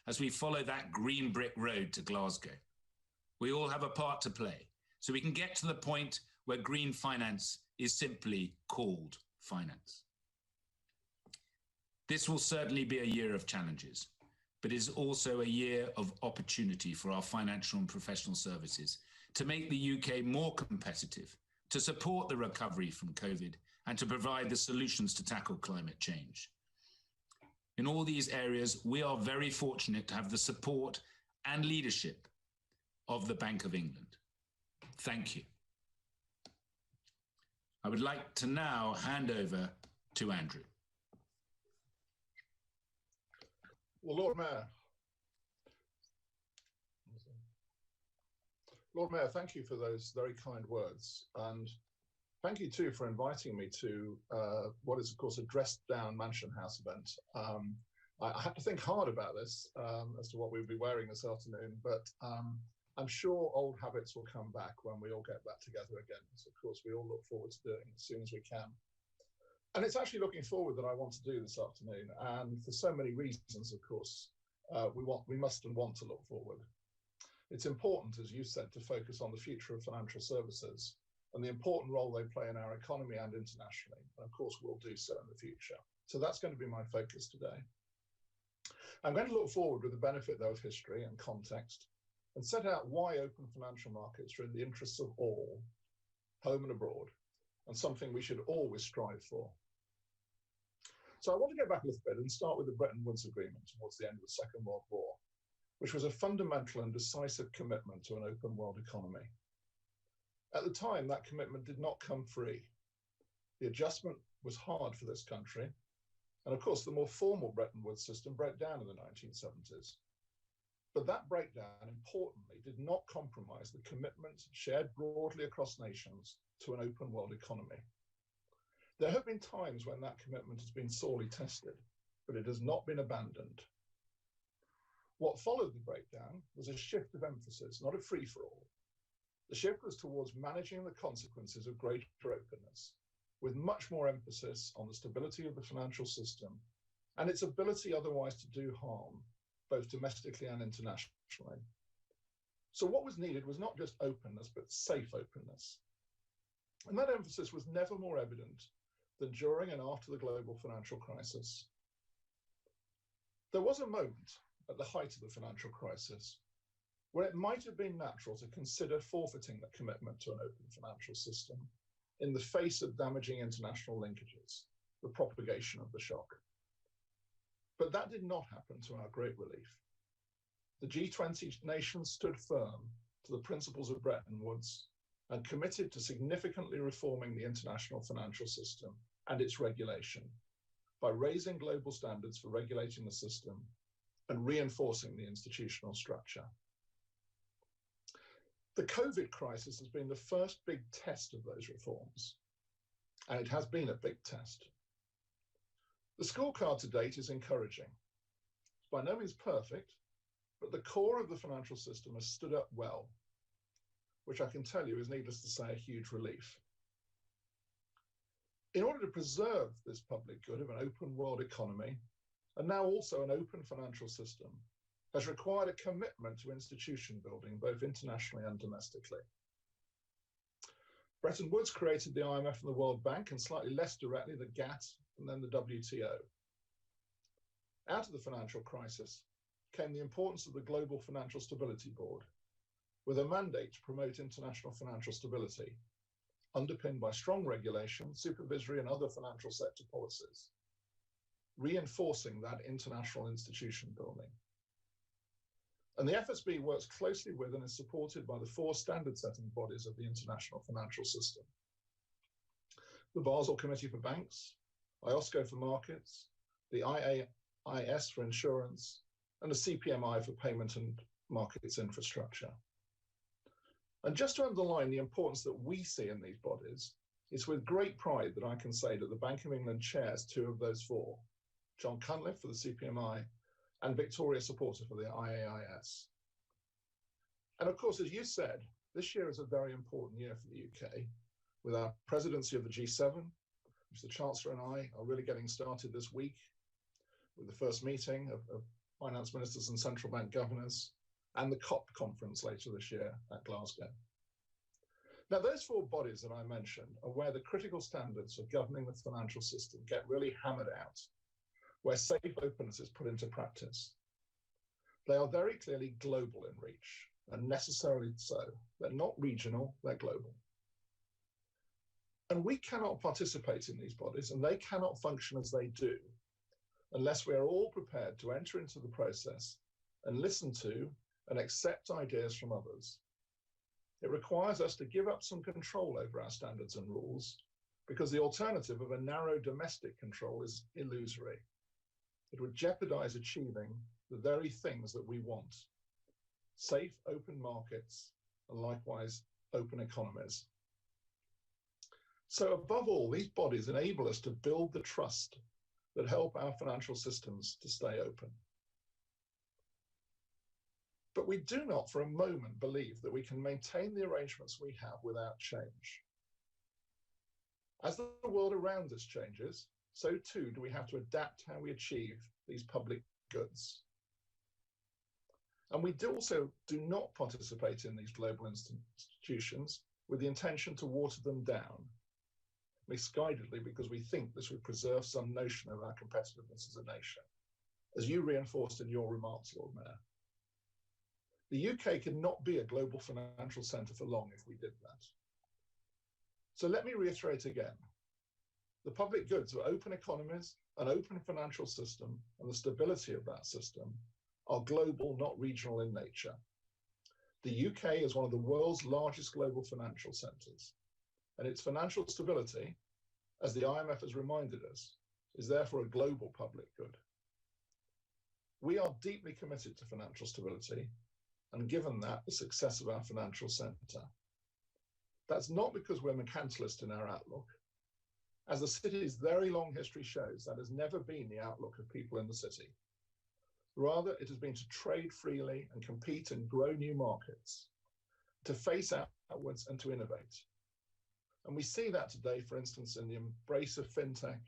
as we follow that green brick road to Glasgow. We all have a part to play so we can get to the point where green finance is simply called finance. This will certainly be a year of challenges, but is also a year of opportunity for our financial and professional services to make the UK more competitive, to support the recovery from COVID, and to provide the solutions to tackle climate change. In all these areas, we are very fortunate to have the support and leadership of the Bank of England. Thank you. I would like to now hand over to Andrew. Well, Lord Mayor, thank you for those very kind words. And thank you too for inviting me to what is of course a dressed down Mansion House event. I had to think hard about this as to what we'll be wearing this afternoon, but I'm sure old habits will come back when we all get back together again. So of course we all look forward to doing it as soon as we can. And it's actually looking forward that I want to do this afternoon, and for so many reasons, of course, we must and want to look forward. It's important, as you said, to focus on the future of financial services and the important role they play in our economy and internationally. And of course, we'll do so in the future. So that's going to be my focus today. I'm going to look forward with the benefit, though, of history and context, and set out why open financial markets are in the interests of all, home and abroad, and something we should always strive for. So I want to go back a little bit and start with the Bretton Woods Agreement towards the end of the Second World War, which was a fundamental and decisive commitment to an open world economy. At the time, that commitment did not come free. The adjustment was hard for this country. And of course, the more formal Bretton Woods system broke down in the 1970s. But that breakdown, importantly, did not compromise the commitment shared broadly across nations to an open world economy. There have been times when that commitment has been sorely tested, but it has not been abandoned. What followed the breakdown was a shift of emphasis, not a free-for-all. The shift was towards managing the consequences of greater openness, with much more emphasis on the stability of the financial system and its ability otherwise to do harm, both domestically and internationally. So what was needed was not just openness, but safe openness. And that emphasis was never more evident than during and after the global financial crisis. There was a moment at the height of the financial crisis where it might have been natural to consider forfeiting the commitment to an open financial system in the face of damaging international linkages, the propagation of the shock. But that did not happen, to our great relief. The G20 nations stood firm to the principles of Bretton Woods and committed to significantly reforming the international financial system and its regulation by raising global standards for regulating the system and reinforcing the institutional structure. The COVID crisis has been the first big test of those reforms, and it has been a big test. The scorecard to date is encouraging. It's by no means perfect, but the core of the financial system has stood up well, which I can tell you is, needless to say, a huge relief. In order to preserve this public good of an open world economy, and now also an open financial system, has required a commitment to institution building, both internationally and domestically. Bretton Woods created the IMF and the World Bank, and slightly less directly the GATT and then the WTO. Out of the financial crisis came the importance of the Global Financial Stability Board, with a mandate to promote international financial stability, underpinned by strong regulation, supervisory and other financial sector policies, reinforcing that international institution building. And the FSB works closely with and is supported by the 4 standard-setting bodies of the international financial system: the Basel Committee for Banks, IOSCO for Markets, the IAIS for Insurance, and the CPMI for Payment and Markets Infrastructure. And just to underline the importance that we see in these bodies, it's with great pride that I can say that the Bank of England chairs 2 of those 4, John Cunliffe for the CPMI and Victoria Supporter for the IAIS. And of course, as you said, this year is a very important year for the UK, with our presidency of the G7, which the Chancellor and I are really getting started this week, with the first meeting of finance ministers and central bank governors, and the COP conference later this year at Glasgow. Now, those four bodies that I mentioned are where the critical standards for governing the financial system get really hammered out, where safe openness is put into practice. They are very clearly global in reach, and necessarily so. They're not regional, they're global. And we cannot participate in these bodies, and they cannot function as they do, unless we are all prepared to enter into the process and listen to and accept ideas from others. It requires us to give up some control over our standards and rules, because the alternative of a narrow domestic control is illusory. It would jeopardize achieving the very things that we want: safe, open markets, and likewise open economies. So above all, these bodies enable us to build the trust that help our financial systems to stay open. But we do not for a moment believe that we can maintain the arrangements we have without change. As the world around us changes, so too do we have to adapt how we achieve these public goods. And we also do not participate in these global institutions with the intention to water them down, misguidedly, because we think this would preserve some notion of our competitiveness as a nation, as you reinforced in your remarks, Lord Mayor. The UK cannot be a global financial centre for long if we did that. So let me reiterate again. The public goods of open economies, an open financial system, and the stability of that system are global, not regional in nature. The UK is one of the world's largest global financial centres, and its financial stability, as the IMF has reminded us, is therefore a global public good. We are deeply committed to financial stability, and given that, the success of our financial centre. That's not because we're mercantilist in our outlook. As the city's very long history shows, that has never been the outlook of people in the city. Rather, it has been to trade freely and compete and grow new markets, to face outwards and to innovate. And we see that today, for instance, in the embrace of fintech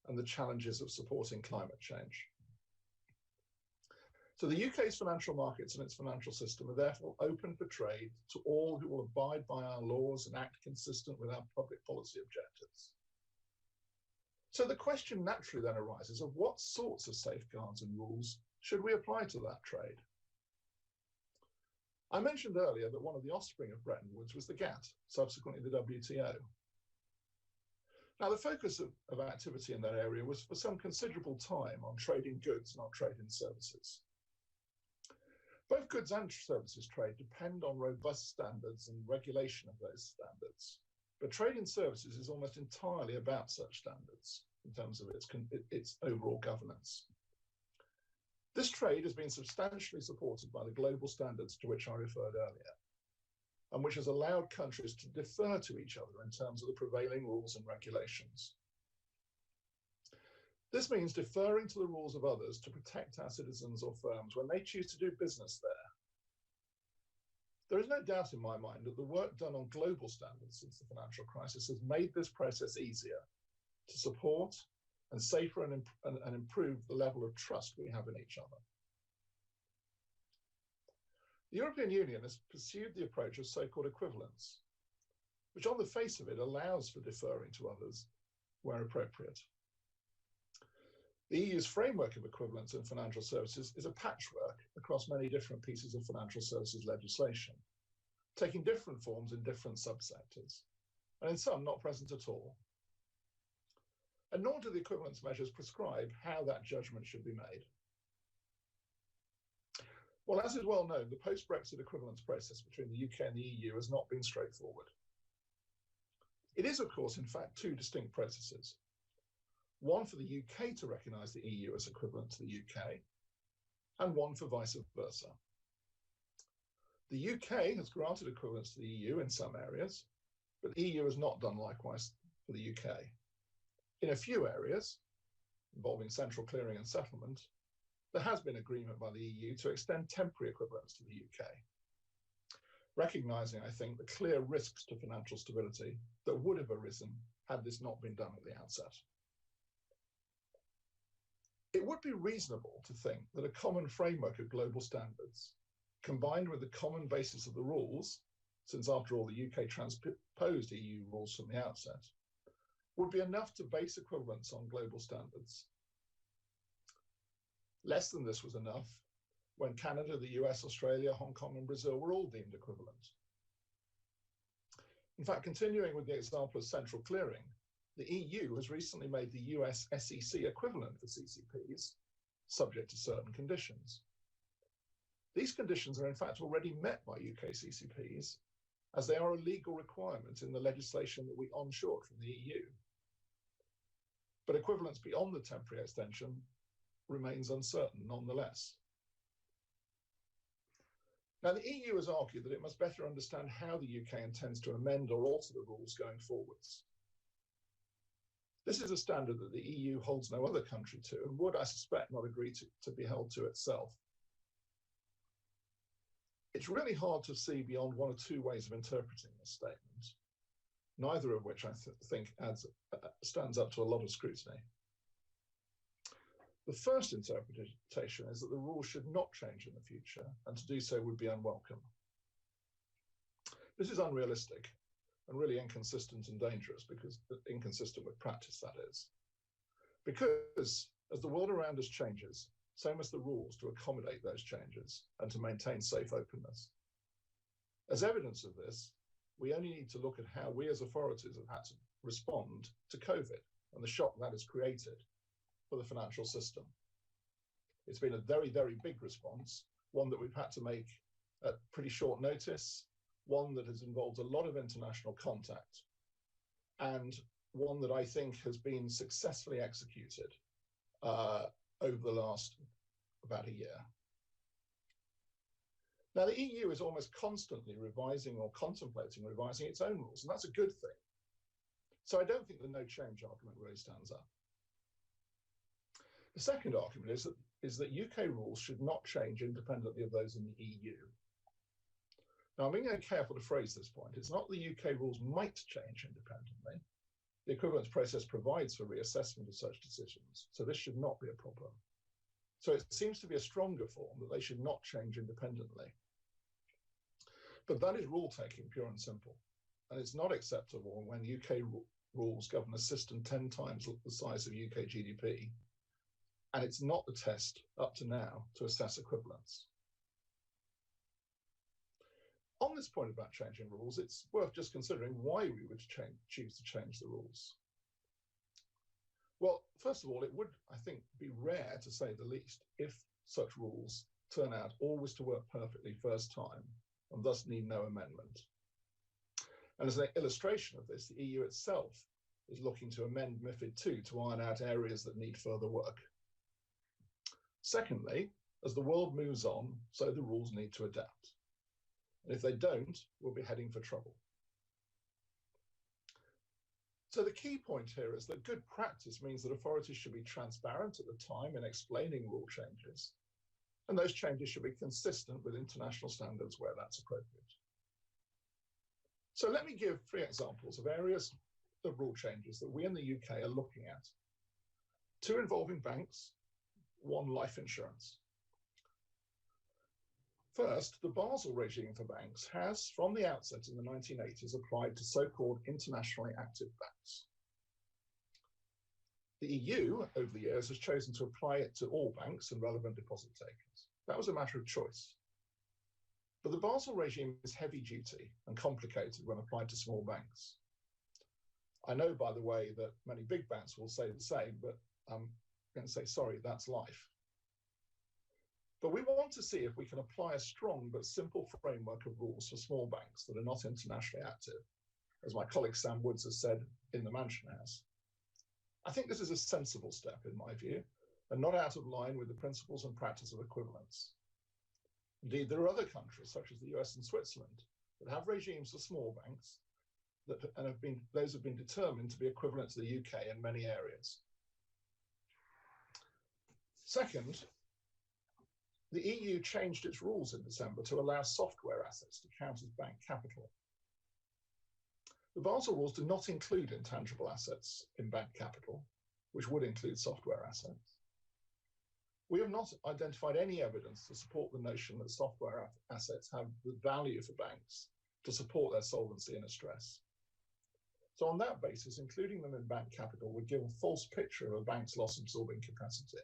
and the challenges of supporting climate change. So the UK's financial markets and its financial system are therefore open for trade to all who will abide by our laws and act consistent with our public policy objectives. So the question naturally then arises of what sorts of safeguards and rules should we apply to that trade? I mentioned earlier that one of the offspring of Bretton Woods was the GATT, subsequently the WTO. Now, the focus of activity in that area was for some considerable time on trade in goods, not trade in services. Both goods and services trade depend on robust standards and regulation of those standards. But trade in services is almost entirely about such standards in terms of its overall governance. This trade has been substantially supported by the global standards to which I referred earlier, and which has allowed countries to defer to each other in terms of the prevailing rules and regulations. This means deferring to the rules of others to protect our citizens or firms when they choose to do business there. There is no doubt in my mind that the work done on global standards since the financial crisis has made this process easier to support and safer and improve the level of trust we have in each other. The European Union has pursued the approach of so-called equivalence, which on the face of it allows for deferring to others where appropriate. The EU's framework of equivalence in financial services is a patchwork across many different pieces of financial services legislation, taking different forms in different subsectors, and in some not present at all. And nor do the equivalence measures prescribe how that judgment should be made. Well, as is well known, the post-Brexit equivalence process between the UK and the EU has not been straightforward. It is, of course, in fact, two distinct processes. One for the UK to recognise the EU as equivalent to the UK, and one for vice versa. The UK has granted equivalence to the EU in some areas, but the EU has not done likewise for the UK. In a few areas, involving central clearing and settlement, there has been agreement by the EU to extend temporary equivalence to the UK, recognising, I think, the clear risks to financial stability that would have arisen had this not been done at the outset. It would be reasonable to think that a common framework of global standards, combined with the common basis of the rules, since after all the UK transposed EU rules from the outset, would be enough to base equivalence on global standards. Less than this was enough when Canada, the US, Australia, Hong Kong, and Brazil were all deemed equivalent. In fact, continuing with the example of central clearing, the EU has recently made the US SEC equivalent for CCPs, subject to certain conditions. These conditions are in fact already met by UK CCPs, as they are a legal requirement in the legislation that we onshored from the EU. But equivalence beyond the temporary extension remains uncertain nonetheless. Now, the EU has argued that it must better understand how the UK intends to amend or alter the rules going forwards. This is a standard that the EU holds no other country to and would, I suspect, not agree to be held to itself. It's really hard to see beyond one or two ways of interpreting this statement, neither of which I think stands up to a lot of scrutiny. The first interpretation is that the rules should not change in the future, and to do so would be unwelcome. This is unrealistic and really inconsistent and dangerous, because inconsistent with practice, that is. Because as the world around us changes, so must the rules to accommodate those changes and to maintain safe openness. As evidence of this, we only need to look at how we as authorities have had to respond to COVID and the shock that has created for the financial system. It's been a very, very big response, one that we've had to make at pretty short notice, one that has involved a lot of international contact, and one that I think has been successfully executed over the last about a year. Now, the EU is almost constantly revising or contemplating revising its own rules, and that's a good thing. So I don't think the no change argument really stands up. The second argument is that UK rules should not change independently of those in the EU. Now, I'm being careful to phrase this point. It's not the UK rules might change independently. The equivalence process provides for reassessment of such decisions, so this should not be a problem. So it seems to be a stronger form that they should not change independently. But that is rule taking, pure and simple. And it's not acceptable when UK rules govern a system 10 times the size of UK GDP. And it's not the test up to now to assess equivalence. On this point about changing rules, it's worth just considering why we would choose to change the rules. Well, first of all, it would, I think, be rare, to say the least, if such rules turn out always to work perfectly first time and thus need no amendment. And as an illustration of this, the EU itself is looking to amend MiFID II to iron out areas that need further work. Secondly, as the world moves on, so the rules need to adapt. And if they don't, we'll be heading for trouble. So the key point here is that good practice means that authorities should be transparent at the time in explaining rule changes, and those changes should be consistent with international standards where that's appropriate. So let me give 3 examples of areas of rule changes that we in the UK are looking at. 2 involving banks, 1 life insurance. First, the Basel regime for banks has, from the outset in the 1980s, applied to so-called internationally active banks. The EU, over the years, has chosen to apply it to all banks and relevant deposit takers. That was a matter of choice. But the Basel regime is heavy duty and complicated when applied to small banks. I know, by the way, that many big banks will say the same, but I'm going to say, sorry, that's life. But we want to see if we can apply a strong but simple framework of rules for small banks that are not internationally active, as my colleague Sam Woods has said in the Mansion House. I think this is a sensible step, in my view, and not out of line with the principles and practice of equivalence. Indeed, there are other countries, such as the US and Switzerland, that have regimes for small banks those have been determined to be equivalent to the UK in many areas. Second, the EU changed its rules in December to allow software assets to count as bank capital. The Basel rules do not include intangible assets in bank capital, which would include software assets. We have not identified any evidence to support the notion that software assets have the value for banks to support their solvency in a stress. So on that basis, including them in bank capital would give a false picture of a bank's loss-absorbing capacity.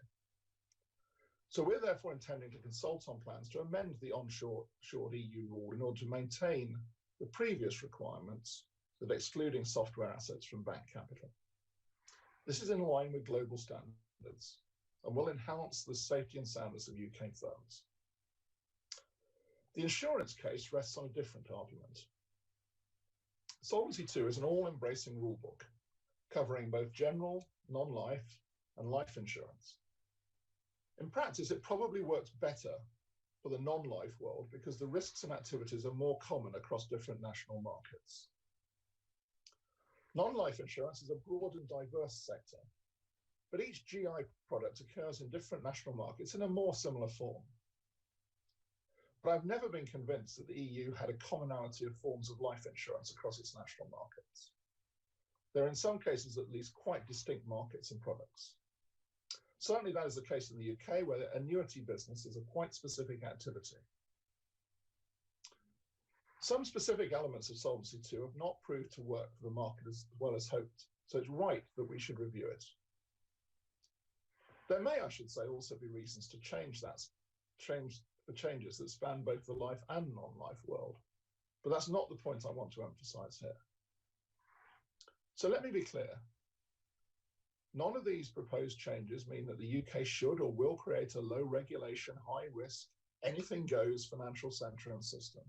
So we're therefore intending to consult on plans to amend the onshore EU rule in order to maintain the previous requirements of excluding software assets from bank capital. This is in line with global standards and will enhance the safety and soundness of UK firms. The insurance case rests on a different argument. Solvency II is an all-embracing rulebook covering both general, non-life, and life insurance. In practice, it probably works better for the non-life world because the risks and activities are more common across different national markets. Non-life insurance is a broad and diverse sector, but each GI product occurs in different national markets in a more similar form. But I've never been convinced that the EU had a commonality of forms of life insurance across its national markets. There are in some cases at least quite distinct markets and products. Certainly that is the case in the UK, where the annuity business is a quite specific activity. Some specific elements of Solvency II have not proved to work for the market as well as hoped, so it's right that we should review it. There may, I should say, also be reasons to change the changes that span both the life and non-life world, but that's not the point I want to emphasize here. So let me be clear. None of these proposed changes mean that the UK should or will create a low regulation, high risk, anything goes financial centre and system.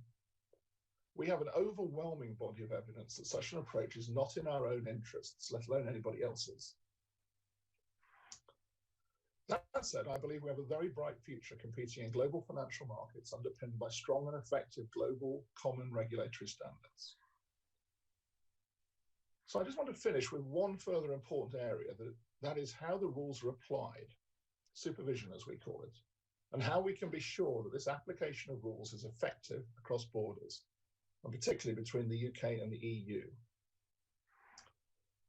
We have an overwhelming body of evidence that such an approach is not in our own interests, let alone anybody else's. That said, I believe we have a very bright future competing in global financial markets underpinned by strong and effective global common regulatory standards. So I just want to finish with one further important area, that is how the rules are applied, supervision as we call it, and how we can be sure that this application of rules is effective across borders, and particularly between the UK and the EU.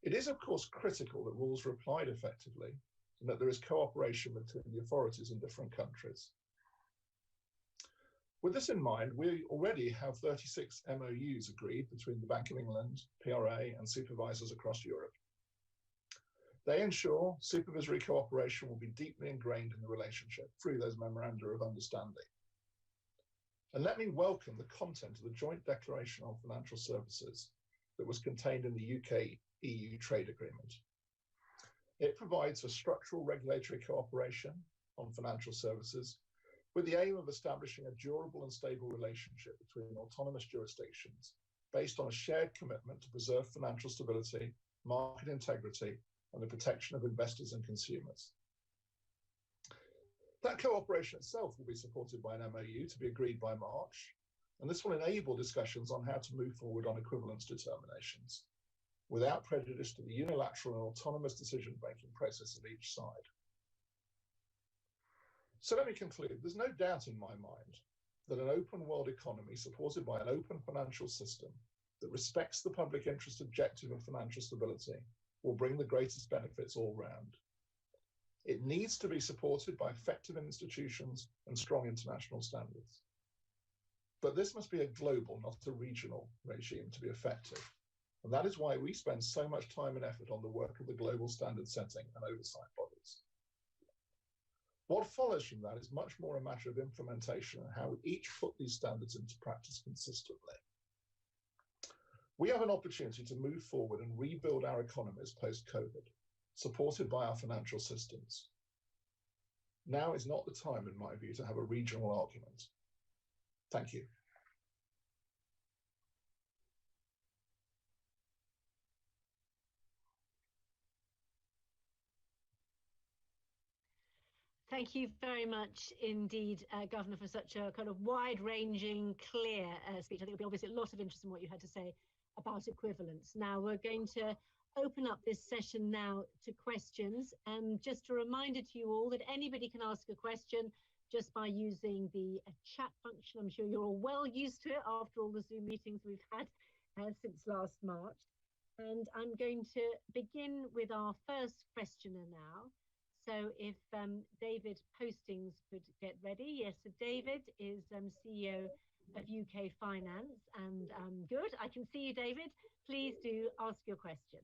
It is, of course, critical that rules are applied effectively and that there is cooperation between the authorities in different countries. With this in mind, we already have 36 MOUs agreed between the Bank of England, PRA, and supervisors across Europe. They ensure supervisory cooperation will be deeply ingrained in the relationship through those memoranda of understanding. And let me welcome the content of the Joint Declaration on Financial Services that was contained in the UK-EU trade agreement. It provides for structural regulatory cooperation on financial services with the aim of establishing a durable and stable relationship between autonomous jurisdictions based on a shared commitment to preserve financial stability, market integrity, and the protection of investors and consumers. That cooperation itself will be supported by an MOU to be agreed by March, and this will enable discussions on how to move forward on equivalence determinations without prejudice to the unilateral and autonomous decision-making process of each side. So let me conclude. There's no doubt in my mind that an open world economy supported by an open financial system that respects the public interest objective of financial stability will bring the greatest benefits all round. It needs to be supported by effective institutions and strong international standards. But this must be a global, not a regional regime to be effective. And that is why we spend so much time and effort on the work of the global standard setting and oversight bodies. What follows from that is much more a matter of implementation and how we each put these standards into practice consistently. We have an opportunity to move forward and rebuild our economies post-COVID, supported by our financial systems. Now is not the time, in my view, to have a regional argument. Thank you. Thank you very much indeed, Governor, for such a kind of wide-ranging, clear speech. I think there'll be obviously a lot of interest in what you had to say about equivalence. Now we're going to open up this session now to questions. Just a reminder to you all that anybody can ask a question just by using the chat function. I'm sure you're all well used to it after all the Zoom meetings we've had since last March. And I'm going to begin with our first questioner now. So if David Postings could get ready. Yes, so David is CEO of UK Finance. And good, I can see you, David. Please do ask your question.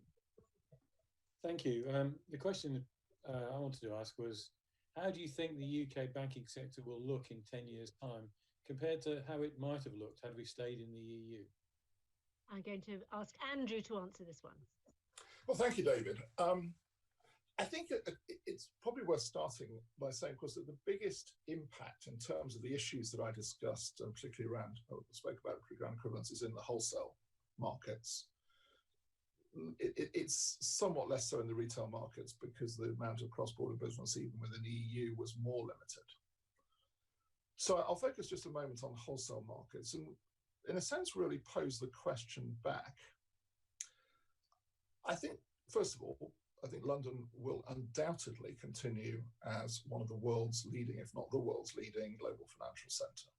Thank you. The question I wanted to ask was, how do you think the UK banking sector will look in 10 years' time compared to how it might have looked had we stayed in the EU? I'm going to ask Andrew to answer this one. Well, thank you, David. I think it's probably worth starting by saying, of course, that the biggest impact in terms of the issues that I discussed, and particularly spoke about equivalence, is in the wholesale markets. It's somewhat less so in the retail markets because the amount of cross-border business, even within the EU, was more limited. So I'll focus just a moment on wholesale markets and, in a sense, really pose the question back. I think, first of all, I think London will undoubtedly continue as one of the world's leading, if not the world's leading, global financial centre.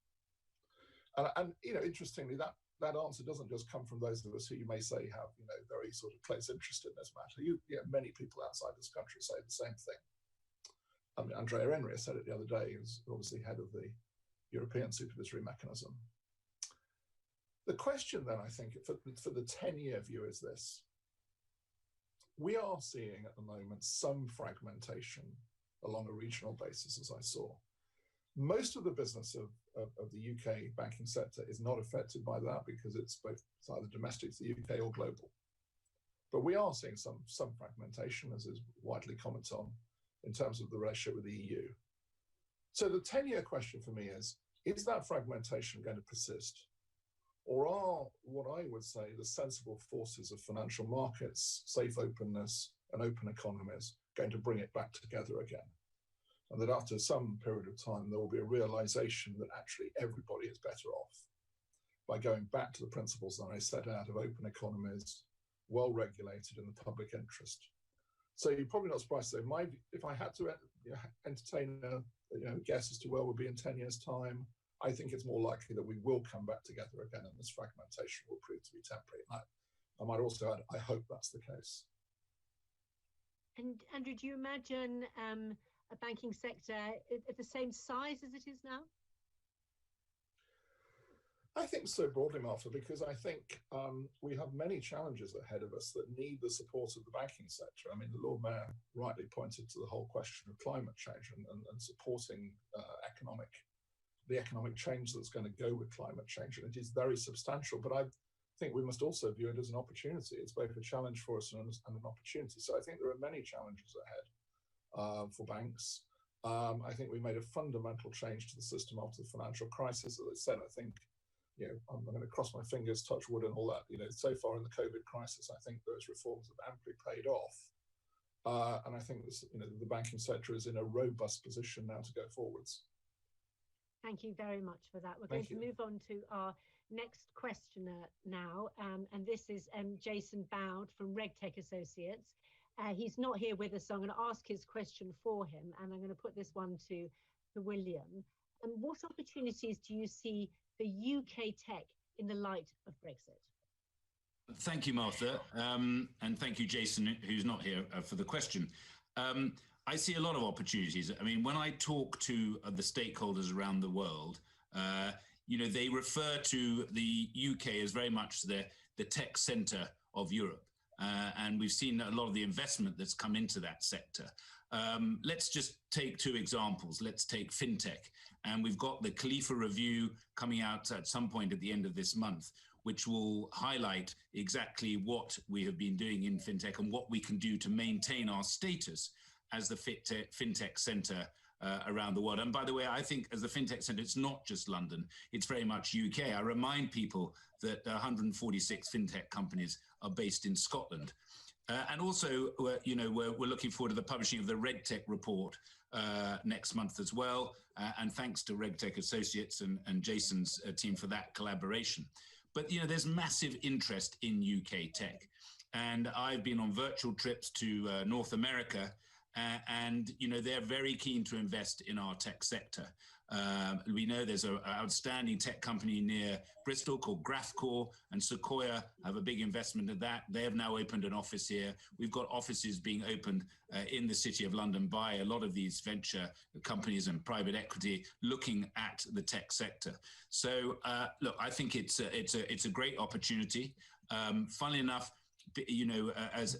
And interestingly, that answer doesn't just come from those of us who you may say have, very sort of close interest in this matter. Many people outside this country say the same thing. I mean, Andrea Enria said it the other day, who's obviously head of the European supervisory mechanism. The question then, I think, for the 10-year view is this. We are seeing at the moment some fragmentation along a regional basis, as I saw. Most of the business of the UK banking sector is not affected by that because it's either domestic to the UK or global. But we are seeing some fragmentation, as is widely commented on, in terms of the relationship with the EU. So the 10-year question for me is that fragmentation going to persist? Or are what I would say the sensible forces of financial markets, safe openness, and open economies going to bring it back together again? And that after some period of time, there will be a realization that actually everybody is better off by going back to the principles that I set out of open economies, well-regulated in the public interest. So you're probably not surprised to say, if I had to entertain a guess as to where we'll be in 10 years' time, I think it's more likely that we will come back together again and this fragmentation will prove to be temporary. I might also add, I hope that's the case. And Andrew, do you imagine a banking sector at the same size as it is now? I think so broadly, Martha, because I think we have many challenges ahead of us that need the support of the banking sector. I mean, the Lord Mayor rightly pointed to the whole question of climate change and supporting the economic change that's going to go with climate change. And it is very substantial, but I think we must also view it as an opportunity. It's both a challenge for us and an opportunity. So I think there are many challenges ahead for banks. I think we made a fundamental change to the system after the financial crisis. As I said, I think, I'm going to cross my fingers, touch wood and all that. So far in the COVID crisis, I think those reforms have amply paid off. And I think this, the banking sector is in a robust position now to go forwards. Thank you very much for that. We're going to move on to our next questioner now. And this is Jason Boud from RegTech Associates. He's not here with us, so I'm going to ask his question for him. And I'm going to put this one to William. What opportunities do you see for UK tech in the light of Brexit? Thank you, Martha. And thank you, Jason, who's not here, for the question. I see a lot of opportunities. I mean, when I talk to the stakeholders around the world, they refer to the UK as very much the tech center of Europe. And we've seen a lot of the investment that's come into that sector. Let's just take two examples. Let's take fintech. And we've got the Khalifa Review coming out at some point at the end of this month, which will highlight exactly what we have been doing in fintech and what we can do to maintain our status as the fintech center around the world. And by the way, I think as the fintech center, it's not just London, it's very much UK. I remind people that 146 fintech companies are based in Scotland. And also, we're looking forward to the publishing of the RegTech report next month as well. And thanks to RegTech Associates and Jason's team for that collaboration. But, there's massive interest in UK tech. And I've been on virtual trips to North America, and they're very keen to invest in our tech sector. We know there's an outstanding tech company near Bristol called Graphcore, and Sequoia have a big investment in that. They have now opened an office here. We've got offices being opened in the City of London by a lot of these venture companies and private equity looking at the tech sector. So look, I think it's a great opportunity. Funnily enough, you know, as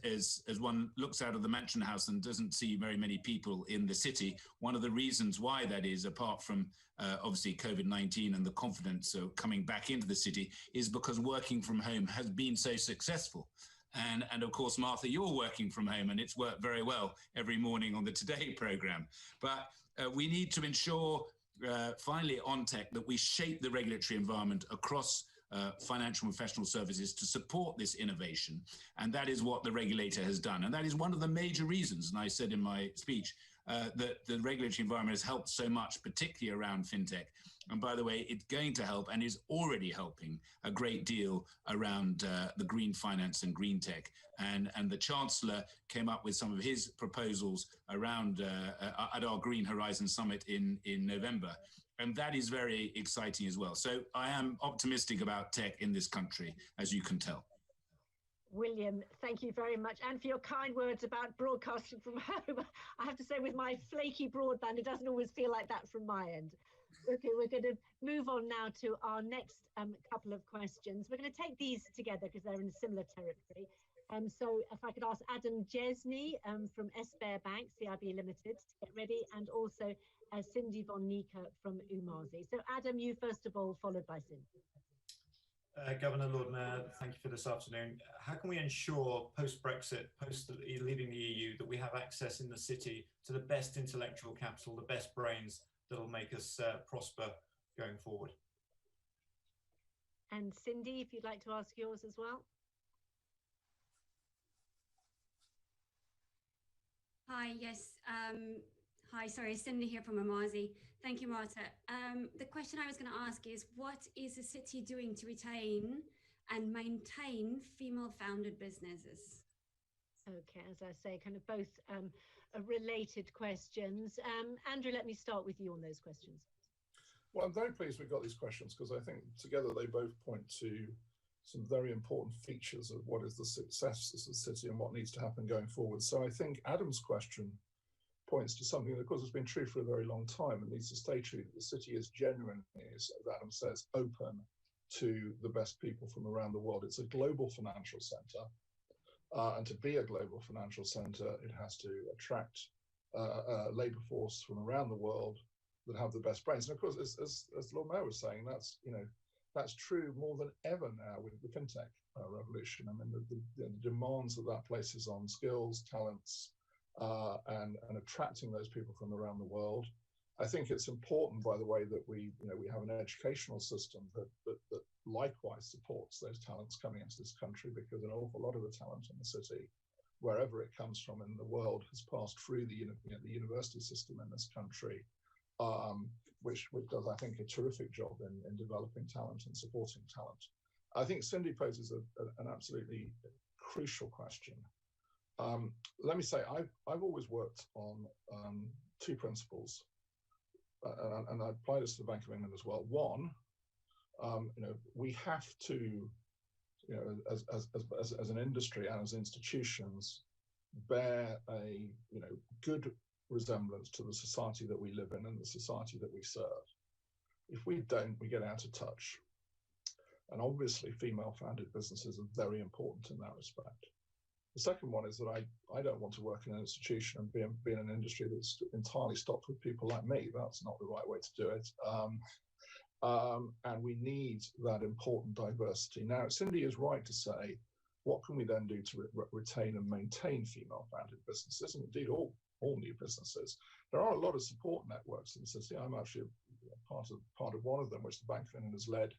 one looks out of the Mansion House and doesn't see very many people in the city, one of the reasons why that is, apart from obviously COVID-19 and the confidence of coming back into the city, is because working from home has been so successful. And of course, Martha, you're working from home, and it's worked very well every morning on the Today program. But we need to ensure, finally, on tech, that we shape the regulatory environment across financial and professional services to support this innovation. And that is what the regulator has done. And that is one of the major reasons, and I said in my speech, that the regulatory environment has helped so much, particularly around fintech. And by the way, it's going to help and is already helping a great deal around the green finance and green tech. And the Chancellor came up with some of his proposals around at our Green Horizon Summit in November. And that is very exciting as well. So I am optimistic about tech in this country, as you can tell. William, thank you very much. And for your kind words about broadcasting from home. I have to say, with my flaky broadband, it doesn't always feel like that from my end. Okay, we're going to move on now to our next couple of questions. We're going to take these together because they're in similar territory. So if I could ask Adam Jesney from Esper Bank, CIB Limited, to get ready, and also Cindy von Nika from Umazi. So Adam, you first of all, followed by Cindy. Governor, Lord Mayor, thank you for this afternoon. How can we ensure post-Brexit, post leaving the EU, that we have access in the city to the best intellectual capital, the best brains that'll make us prosper going forward? And Cindy, if you'd like to ask yours as well. Hi, yes. Hi, sorry, Cindy here from Umazi. Thank you, Marta. The question I was going to ask is, what is the city doing to retain and maintain female-founded businesses? Okay, as I say, kind of both related questions. Andrew, let me start with you on those questions. Well, I'm very pleased we've got these questions because I think together they both point to some very important features of what is the success of the city and what needs to happen going forward. So I think Adam's question points to something that, of course, has been true for a very long time and needs to stay true, that the city is genuinely, as Adam says, open to the best people from around the world. It's a global financial center. And to be a global financial center, it has to attract a labor force from around the world that have the best brains. And of course, as Lord Mayor was saying, that's true more than ever now with the fintech revolution. I mean, the demands that places on skills, talents, and attracting those people from around the world. I think it's important, by the way, that we have an educational system that likewise supports those talents coming into this country, because an awful lot of the talent in the city, wherever it comes from in the world, has passed through the university system in this country, which does, I think, a terrific job in developing talent and supporting talent. I think Cindy poses an absolutely crucial question. Let me say, I've always worked on two principles, and I apply this to the Bank of England as well. One, we have to, as an industry and as institutions, bear a good resemblance to the society that we live in and the society that we serve. If we don't, we get out of touch. And obviously, female-founded businesses are very important in that respect. The second one is that I don't want to work in an institution and be in an industry that's entirely stocked with people like me. That's not the right way to do it. And we need that important diversity. Now, Cindy is right to say, what can we then do to retain and maintain female-founded businesses, and indeed all new businesses? There are a lot of support networks in the city. I'm actually part of one of them, which the Bank of England has led,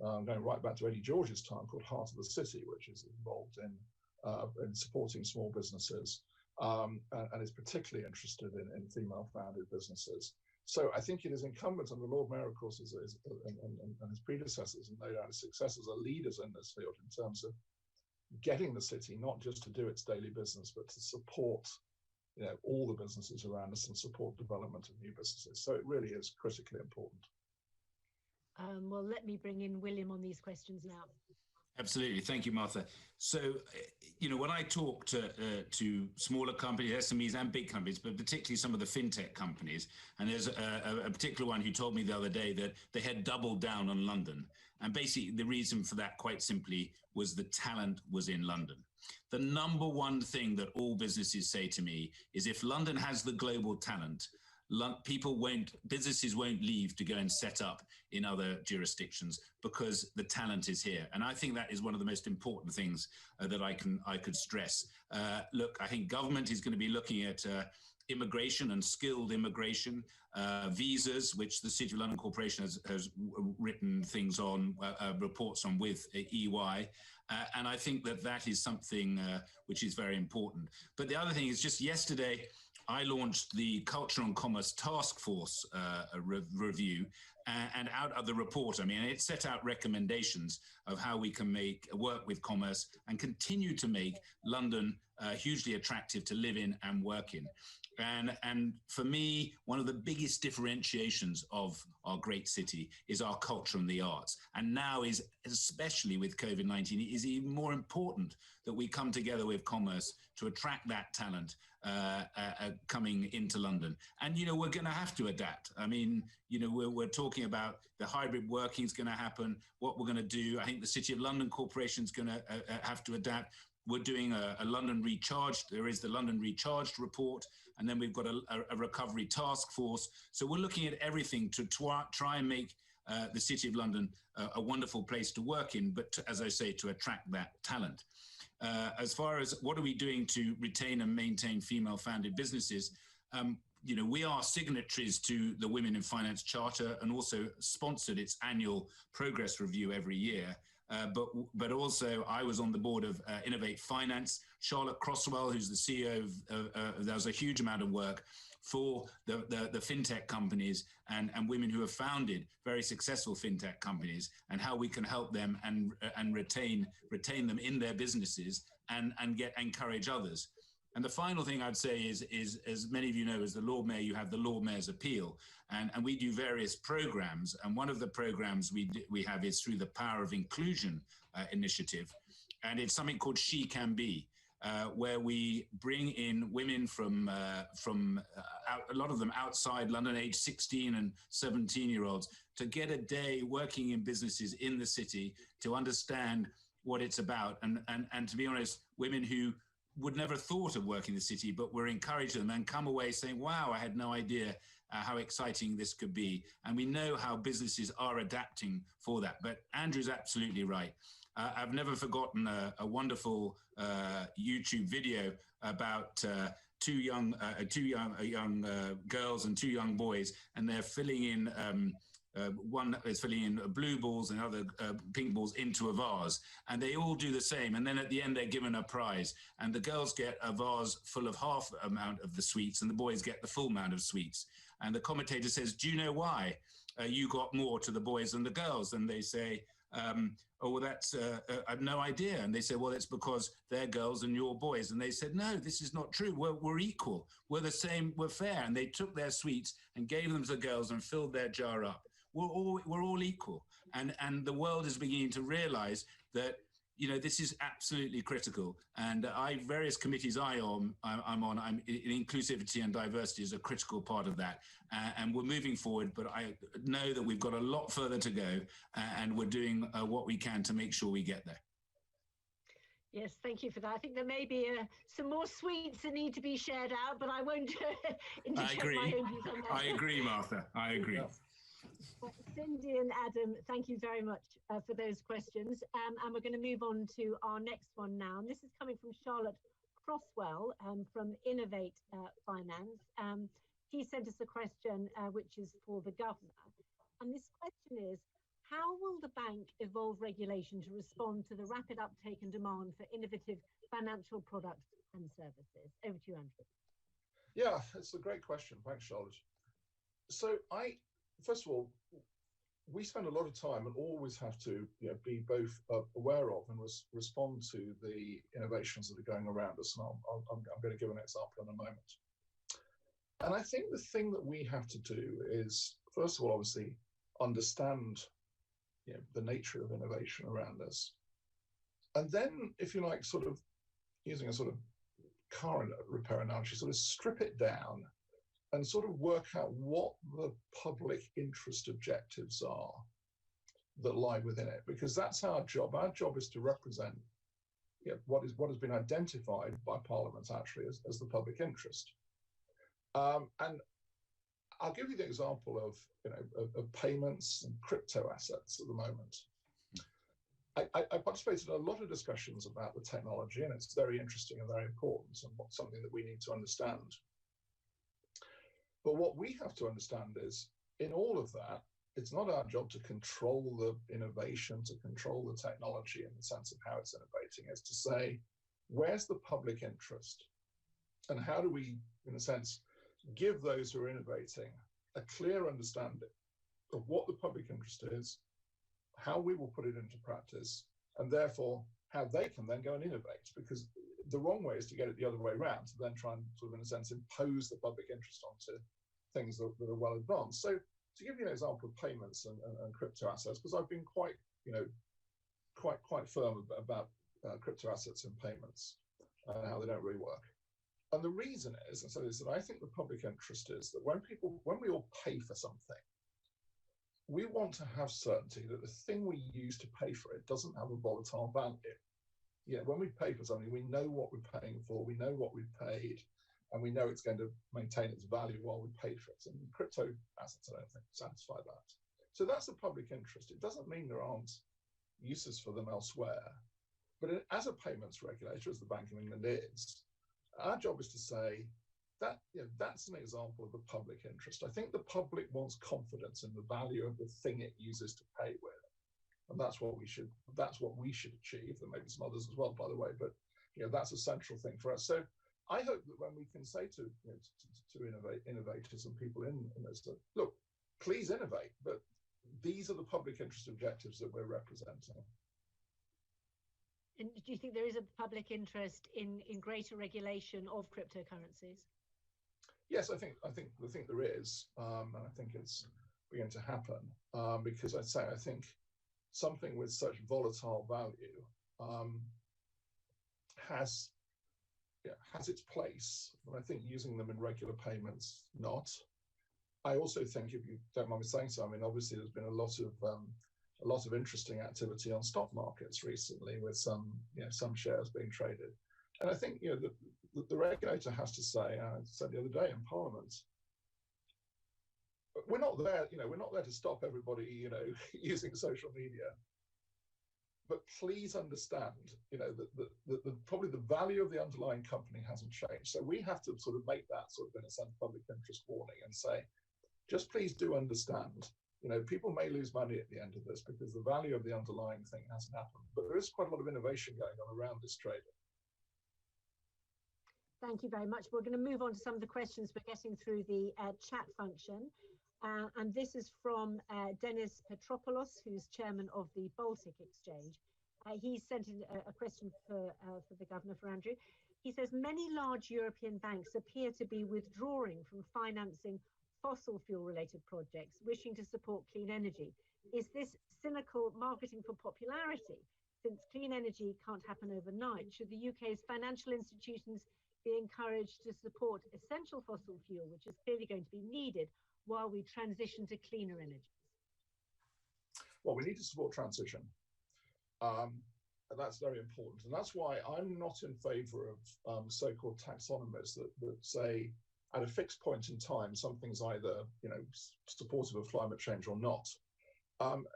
going right back to Eddie George's time, called Heart of the City, which is involved in supporting small businesses, and is particularly interested in female-founded businesses. So I think it is incumbent on the Lord Mayor, of course, and his predecessors, and no doubt his successors, are leaders in this field in terms of getting the city not just to do its daily business, but to support all the businesses around us and support development of new businesses. So it really is critically important. Well, let me bring in William on these questions now. Absolutely. Thank you, Martha. So, when I talk to smaller companies, SMEs and big companies, but particularly some of the fintech companies, and there's a particular one who told me the other day that they had doubled down on London. And basically the reason for that, quite simply, was the talent was in London. The number one thing that all businesses say to me is if London has the global talent, businesses won't leave to go and set up in other jurisdictions because the talent is here. And I think that is one of the most important things that I could stress. Look, I think government is going to be looking at immigration and skilled immigration, visas, which the City of London Corporation has written things on, reports on with EY. And I think that is something which is very important. But the other thing is just yesterday, I launched the Culture and Commerce Task Force review, and out of the report, it set out recommendations of how we can work with commerce and continue to make London hugely attractive to live in and work in. And for me, one of the biggest differentiations of our great city is our culture and the arts. And now is, especially with COVID-19, it is even more important that we come together with commerce to attract that talent coming into London. And, we're going to have to adapt. We're talking about the hybrid working is going to happen, what we're going to do. I think the City of London Corporation is going to have to adapt. We're doing a London Recharged. There is the London Recharged report, and then we've got a recovery task force. So we're looking at everything to try and make the City of London a wonderful place to work in, but as I say, to attract that talent. As far as what are we doing to retain and maintain female-founded businesses, we are signatories to the Women in Finance Charter and also sponsored its annual progress review every year. But also I was on the board of Innovate Finance. Charlotte Crosswell, who's the CEO does a huge amount of work for the fintech companies and women who have founded very successful fintech companies, and how we can help them and retain them in their businesses and encourage others. And the final thing I'd say is, as many of you know, as the Lord Mayor, you have the Lord Mayor's Appeal, and we do various programs. And one of the programs we have is through the Power of Inclusion initiative, and it's something called She Can Be, where we bring in women from a lot of them outside London, age 16 and 17-year-olds, to get a day working in businesses in the city to understand what it's about, and to be honest, women who would never thought of working in the city, but we're encouraging them and come away saying, wow, I had no idea how exciting this could be. And we know how businesses are adapting for that. But Andrew's absolutely right. I've never forgotten a wonderful YouTube video about two young girls and two young boys, and they're filling in one is filling in blue balls and other pink balls into a vase, and they all do the same. And then at the end, they're given a prize, and the girls get a vase full of half amount of the sweets, and the boys get the full amount of sweets. And the commentator says, do you know why you got more to the boys than the girls? And they say, oh, well, that's, I have no idea. And they say, well, it's because they're girls and you're boys. And they said, no, this is not true. We're equal. We're the same. We're fair. And they took their sweets and gave them to the girls and filled their jar up. We're all equal. And the world is beginning to realize that, this is absolutely critical. And various committees I'm on, inclusivity and diversity is a critical part of that. And we're moving forward, but I know that we've got a lot further to go, and we're doing what we can to make sure we get there. Yes, thank you for that. I think there may be some more sweets that need to be shared out, but I won't interject my own views on that. I agree, Martha. I agree. Cindy and Adam, thank you very much for those questions. And we're going to move on to our next one now. And this is coming from Charlotte Crosswell from Innovate Finance. He sent us a question which is for the governor. And this question is, how will the bank evolve regulation to respond to the rapid uptake and demand for innovative financial products and services? Over to you, Andrew. Yeah, it's a great question. Thanks, Charlotte. So first of all, we spend a lot of time and always have to be both aware of and respond to the innovations that are going around us. And I'm going to give an example in a moment. And I think the thing that we have to do is, first of all, obviously, understand the nature of innovation around us. And then, if you like, sort of using a sort of car repair analogy, sort of strip it down and sort of work out what the public interest objectives are that lie within it, because that's our job. Our job is to represent what has been identified by Parliament actually as the public interest. And I'll give you the example of payments and crypto assets at the moment. I participated in a lot of discussions about the technology, and it's very interesting and very important, and something that we need to understand. But what we have to understand is, in all of that, it's not our job to control the innovation, to control the technology in the sense of how it's innovating. It's to say, where's the public interest? And how do we, in a sense, give those who are innovating a clear understanding of what the public interest is, how we will put it into practice, and therefore how they can then go and innovate. Because the wrong way is to get it the other way around, to then try and sort of, in a sense, impose the public interest onto things that are well advanced. So to give you an example of payments and crypto assets, because I've been quite firm about crypto assets and payments and how they don't really work. And the reason is, and so is that I think the public interest is that when we all pay for something, we want to have certainty that the thing we use to pay for it doesn't have a volatile value. When we pay for something, we know what we're paying for, we know what we've paid, and we know it's going to maintain its value while we pay for it. And crypto assets, I don't think, satisfy that. So that's the public interest. It doesn't mean there aren't uses for them elsewhere. But as a payments regulator, as the Bank of England is, our job is to say that that's an example of the public interest. I think the public wants confidence in the value of the thing it uses to pay with, and that's what we should achieve. There may be some others as well, by the way, but that's a central thing for us. So I hope that when we can say to innovators and people in this, look, please innovate, but these are the public interest objectives that we're representing. And do you think there is a public interest in greater regulation of cryptocurrencies? Yes, I think there is, and I think it's beginning to happen because I think something with such volatile value has its place, and I think using them in regular payments not. I also think, if you don't mind me saying so, I mean, obviously there's been a lot of interesting activity on stock markets recently with some shares being traded. And I think the regulator has to say, I said the other day in Parliament, we're not there to stop everybody using social media, but please understand that probably the value of the underlying company hasn't changed. So we have to sort of make that sort of, in a sense, public interest warning and say, just please do understand, people may lose money at the end of this because the value of the underlying thing hasn't happened, but there is quite a lot of innovation going on around this trading. Thank you very much. We're going to move on to some of the questions we're getting through the chat function. And this is from Dennis Petropoulos, who's chairman of the Baltic Exchange. He sent in a question for the Governor, for Andrew. He says, many large European banks appear to be withdrawing from financing fossil fuel-related projects, wishing to support clean energy. Is this cynical marketing for popularity? Since clean energy can't happen overnight, should the UK's financial institutions be encouraged to support essential fossil fuel, which is clearly going to be needed while we transition to cleaner energies? Well, we need to support transition. And that's very important. And that's why I'm not in favor of so-called taxonomies that say at a fixed point in time, something's either supportive of climate change or not. And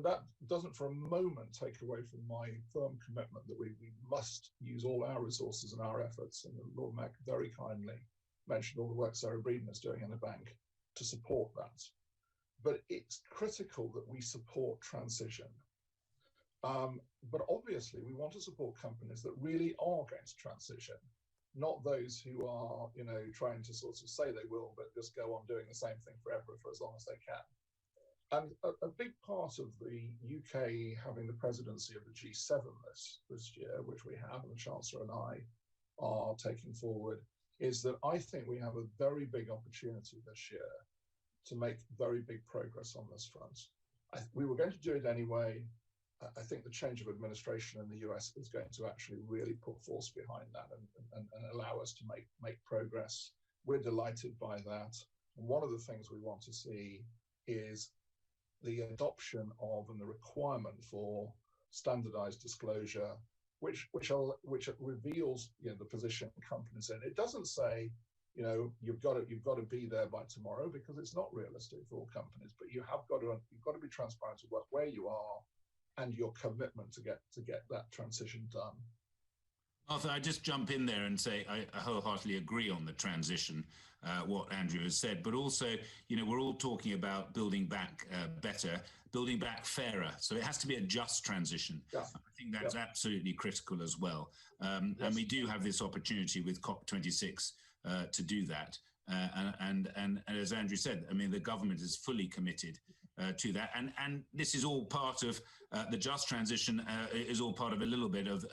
that doesn't for a moment take away from my firm commitment that we must use all our resources and our efforts. And Lord Mac very kindly mentioned all the work Sarah Breeden is doing in the bank to support that. But it's critical that we support transition. But obviously, we want to support companies that really are going to transition, not those who are, trying to sort of say they will, but just go on doing the same thing forever for as long as they can. And a big part of the UK having the presidency of the G7 this year, which we have, and the Chancellor and I are taking forward, is that I think we have a very big opportunity this year to make very big progress on this front. We were going to do it anyway. I think the change of administration in the US is going to actually really put force behind that and allow us to make progress. We're delighted by that. And one of the things we want to see is the adoption of and the requirement for standardized disclosure, which reveals, you know, the position companies in. It doesn't say, you know, you've got to be there by tomorrow, because it's not realistic for all companies. But you've got to be transparent about where you are and your commitment to get that transition done. Arthur, I just jump in there and say I wholeheartedly agree on the transition, what Andrew has said, but also, you know, we're all talking about building back better, building back fairer. So it has to be a just transition. Yeah. I think that's absolutely critical as well. Yes. And we do have this opportunity with COP26 to do that. And as Andrew said, I mean, the government is fully committed to that. And this is all part of the just transition, is all part of a little bit of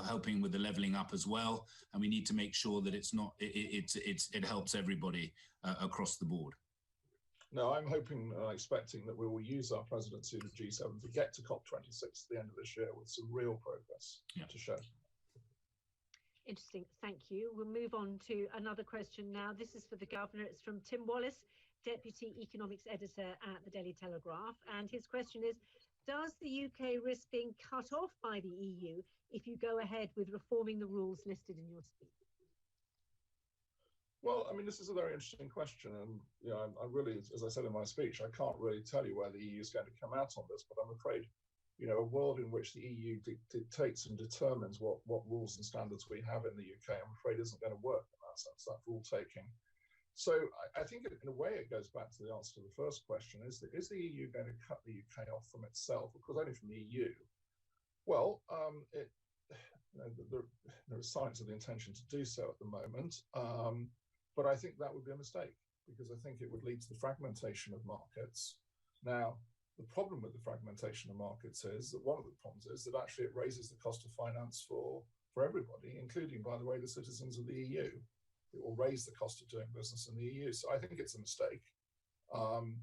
helping with the levelling up as well. And we need to make sure that it helps everybody across the board. No, I'm hoping and expecting that we will use our presidency of the G7 to get to COP26 at the end of this year with some real progress to show. Interesting, thank you. We'll move on to another question now. This is for the Governor. It's from Tim Wallace, Deputy Economics Editor at the Daily Telegraph. And his question is, does the UK risk being cut off by the EU if you go ahead with reforming the rules listed in your speech? Well, I mean, this is a very interesting question. And, you know, I really, as I said in my speech, I can't really tell you where the EU is going to come out on this, but I'm afraid, you know, a world in which the EU dictates and determines what rules and standards we have in the UK, I'm afraid isn't going to work in that sense, that rule taking. So I think in a way it goes back to the answer to the first question, is the EU going to cut the UK off from itself? Of course, only from the EU. Well, you know, there is signs of the intention to do so at the moment, but I think that would be a mistake, because I think it would lead to the fragmentation of markets. Now, the problem with the fragmentation of markets is that one of the problems is that actually it raises the cost of finance for everybody, including, by the way, the citizens of the EU. It will raise the cost of doing business in the EU. So I think it's a mistake. I'm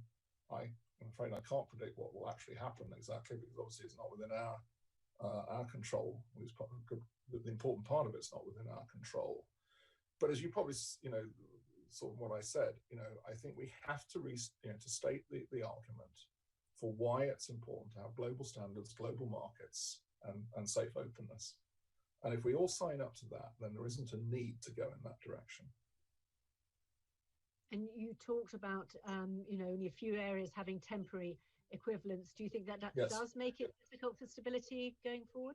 afraid I can't predict what will actually happen exactly, because obviously it's not within our control. The important part of it's not within our control. But as you probably, you know, sort of what I said, you know, I think we have to to state the argument for why it's important to have global standards, global markets, and safe openness. And if we all sign up to that, then there isn't a need to go in that direction. And you talked about, you know, only a few areas having temporary equivalents. Do you think that Yes. does make it difficult for stability going forward?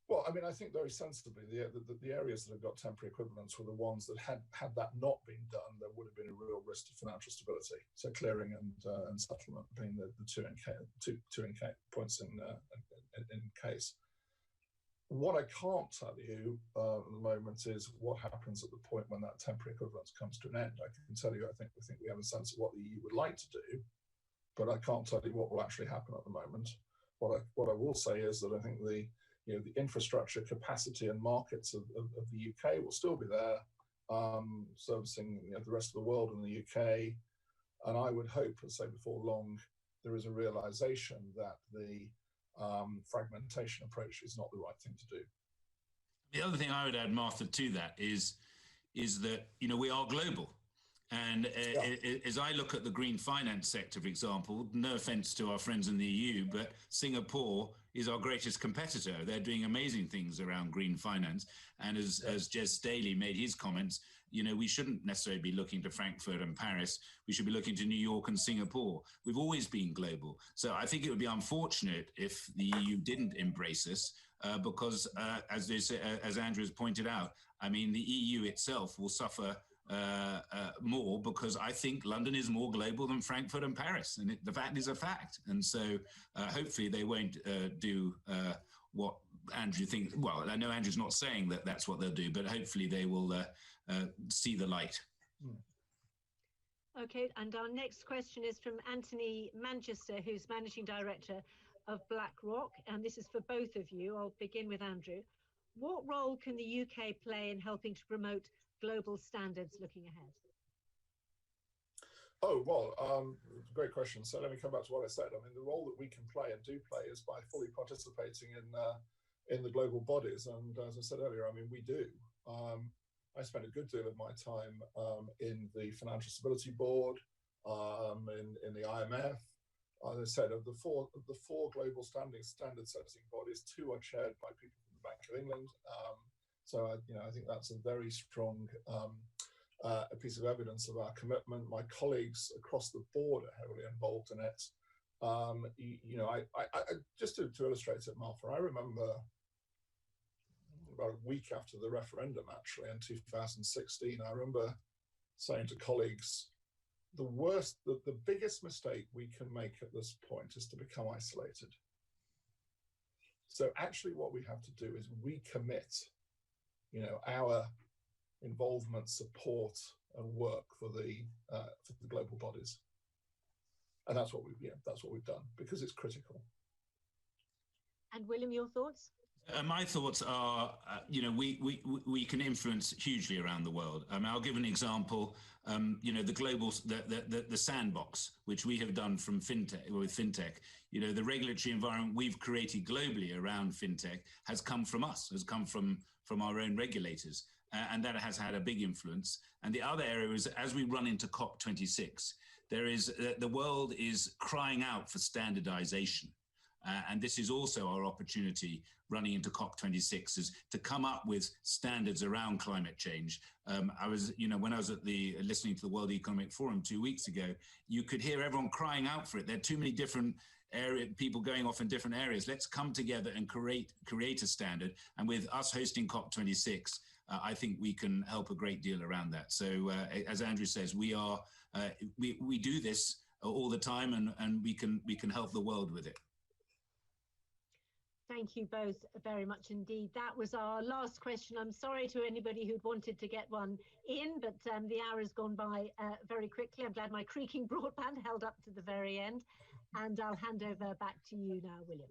Well, I mean, I think very sensibly, the areas that have got temporary equivalents were the ones that had that not been done, there would have been a real risk to financial stability. So clearing and settlement being the two points in case. What I can't tell you at the moment is what happens at the point when that temporary equivalence comes to an end. I can tell you, I think we have a sense of what the EU would like to do, but I can't tell you what will actually happen at the moment. What I will say is that I think the infrastructure capacity and markets of the UK will still be there, servicing the rest of the world in the UK. And I would hope, as I say before long, there is a realization that the fragmentation approach is not the right thing to do. The other thing I would add, Martha, to that is that, you know, we are global. And as I look at the green finance sector, for example, no offense to our friends in the EU, but Singapore is our greatest competitor. They're doing amazing things around green finance. And as Jez Staley made his comments, you know, we shouldn't necessarily be looking to Frankfurt and Paris. We should be looking to New York and Singapore. We've always been global. So I think it would be unfortunate if the EU didn't embrace us because, as Andrew has pointed out, I mean, the EU itself will suffer more, because I think London is more global than Frankfurt and Paris, and the fact is a fact. And so hopefully they won't do what Andrew thinks. Well, I know Andrew's not saying that that's what they'll do, but hopefully they will see the light. Okay, and our next question is from Anthony Manchester, who's Managing Director of BlackRock, and this is for both of you. I'll begin with Andrew. What role can the UK play in helping to promote global standards looking ahead? Oh, well, great question. So let me come back to what I said. I mean, the role that we can play and do play is by fully participating in the global bodies. And as I said earlier, I mean, we do. I spent a good deal of my time in the Financial Stability Board, in the IMF. As I said, of the four global standard setting bodies, 2 are chaired by people from the Bank of England. So I think that's a very strong a piece of evidence of our commitment. My colleagues across the board are heavily involved in it. I just to illustrate it, Martha, I remember about a week after the referendum, actually, in 2016, I remember saying to colleagues, the biggest mistake we can make at this point is to become isolated. So actually what we have to do is recommit, our involvement, support, and work for the global bodies, and that's what we've done, because it's critical. And William, your thoughts? My thoughts are, we can influence hugely around the world. I'll give an example. The global, the sandbox, which we have done from fintech, the regulatory environment we've created globally around fintech has come from us, has come from our own regulators. And that has had a big influence. And the other area is, as we run into COP26, the world is crying out for standardization. And this is also our opportunity running into COP26, is to come up with standards around climate change. When I was listening to the World Economic Forum 2 weeks ago, you could hear everyone crying out for it. There are too many different people going off in different areas. Let's come together and create a standard. And with us hosting COP26, I think we can help a great deal around that. So as Andrew says, we do this all the time, and we can help the world with it. Thank you both very much indeed. That was our last question. I'm sorry to anybody who'd wanted to get one in, but the hour has gone by very quickly. I'm glad my creaking broadband held up to the very end. And I'll hand over back to you now, William.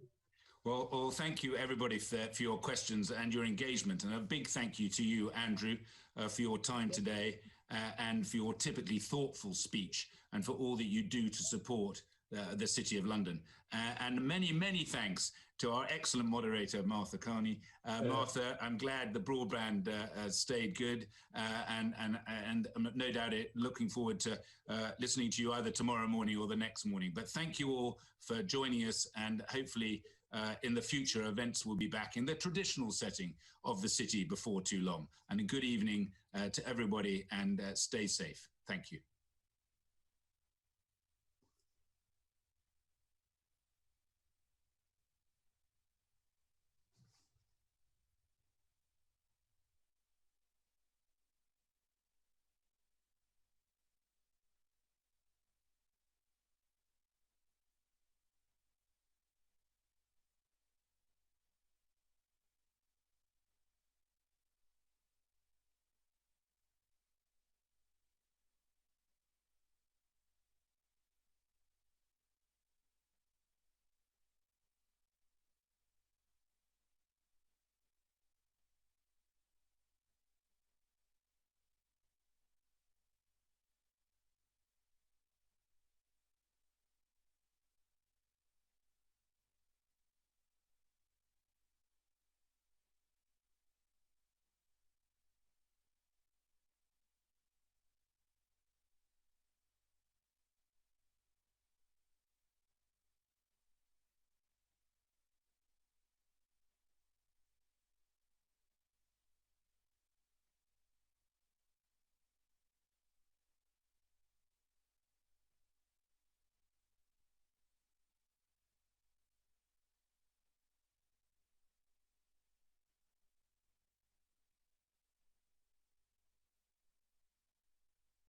Well, thank you, everybody, for your questions and your engagement. And a big thank you to you, Andrew, for your time today and for your typically thoughtful speech, and for all that you do to support the City of London. And many, many thanks to our excellent moderator, Martha Carney. Martha, I'm glad the broadband stayed good, and no doubt looking forward to listening to you either tomorrow morning or the next morning. But thank you all for joining us, and hopefully in the future, events will be back in the traditional setting of the city before too long. And a good evening to everybody, and stay safe. Thank you.